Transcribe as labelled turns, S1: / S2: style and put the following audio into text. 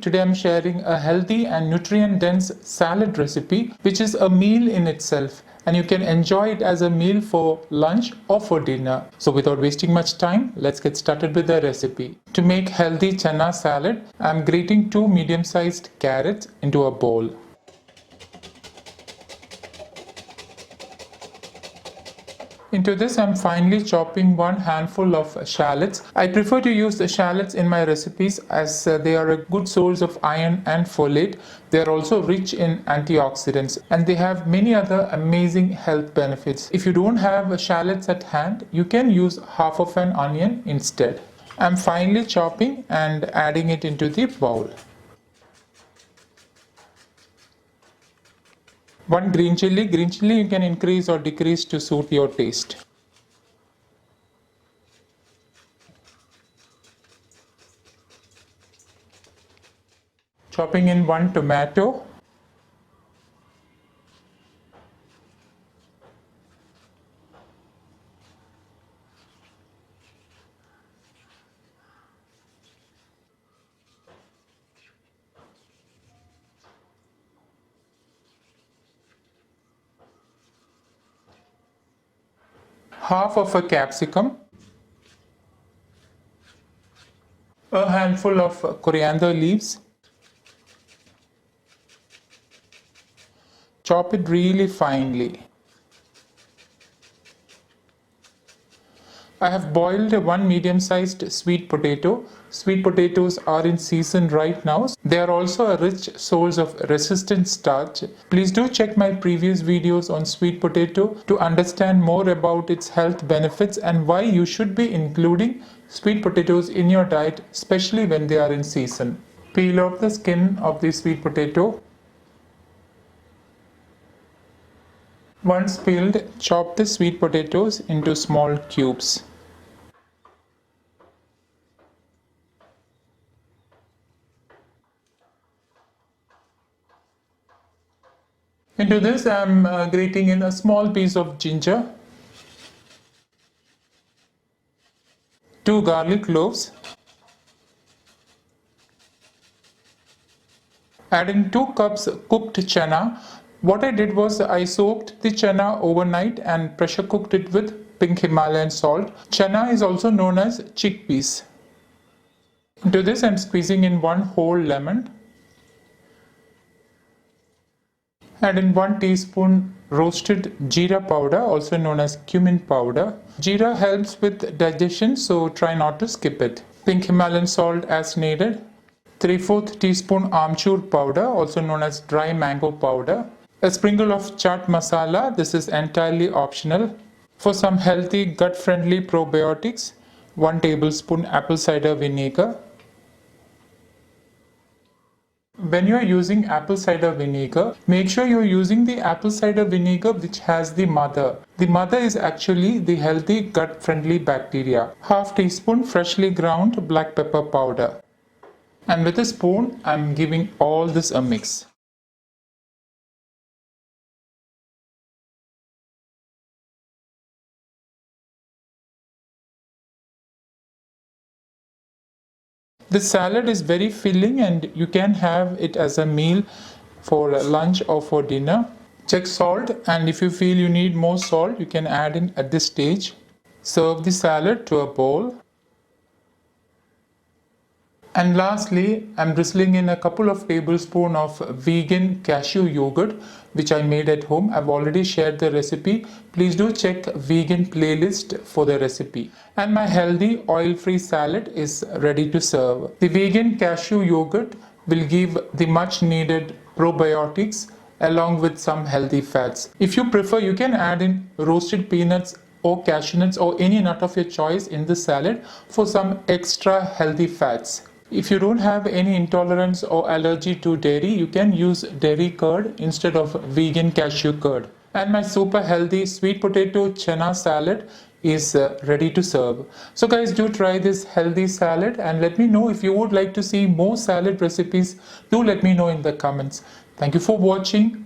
S1: Today I'm sharing a healthy and nutrient-dense salad recipe, which is a meal in itself, and you can enjoy it as a meal for lunch or for dinner. So without wasting much time, let's get started with the recipe. To make healthy chana salad, I'm grating 2 medium-sized carrots into a bowl. Into this, I'm finely chopping 1 handful of shallots. I prefer to use the shallots in my recipes as they are a good source of iron and folate. They are also rich in antioxidants and they have many other amazing health benefits. If you don't have shallots at hand, you can use half of an onion instead. I'm finely chopping and adding it into the bowl. 1 green chilli. Green chilli you can increase or decrease to suit your taste. Chopping in 1 tomato. Half of a capsicum, a handful of coriander leaves. Chop it really finely. I have boiled 1 medium-sized sweet potato. Sweet potatoes are in season right now. They are also a rich source of resistant starch. Please do check my previous videos on sweet potato to understand more about its health benefits and why you should be including sweet potatoes in your diet, especially when they are in season. Peel off the skin of the sweet potato. Once peeled, chop the sweet potatoes into small cubes. Into this, I am grating in a small piece of ginger, 2 garlic cloves, adding 2 cups cooked chana. What I did was I soaked the chana overnight and pressure cooked it with pink Himalayan salt. Chana is also known as chickpeas. Into this, I am squeezing in 1 whole lemon. Add in 1 teaspoon roasted jeera powder, also known as cumin powder. Jeera helps with digestion, so try not to skip it. Pink Himalayan salt as needed. 3/4 teaspoon amchur powder, also known as dry mango powder. A sprinkle of chaat masala, this is entirely optional. For some healthy gut-friendly probiotics, 1 tablespoon apple cider vinegar. When you are using apple cider vinegar, make sure you are using the apple cider vinegar which has the mother. The mother is actually the healthy gut-friendly bacteria. Half teaspoon freshly ground black pepper powder. And with a spoon, I am giving all this a mix. This salad is very filling and you can have it as a meal for lunch or for dinner. Check salt, and if you feel you need more salt, you can add in at this stage. Serve the salad to a bowl. And lastly, I'm drizzling in a couple of tablespoons of vegan cashew yogurt, which I made at home. I've already shared the recipe. Please do check vegan playlist for the recipe. And my healthy oil-free salad is ready to serve. The vegan cashew yogurt will give the much needed probiotics along with some healthy fats. If you prefer, you can add in roasted peanuts or cashew nuts or any nut of your choice in the salad for some extra healthy fats. If you don't have any intolerance or allergy to dairy, you can use dairy curd instead of vegan cashew curd. And my super healthy sweet potato chana salad is ready to serve. So guys, do try this healthy salad and let me know if you would like to see more salad recipes. Do let me know in the comments. Thank you for watching.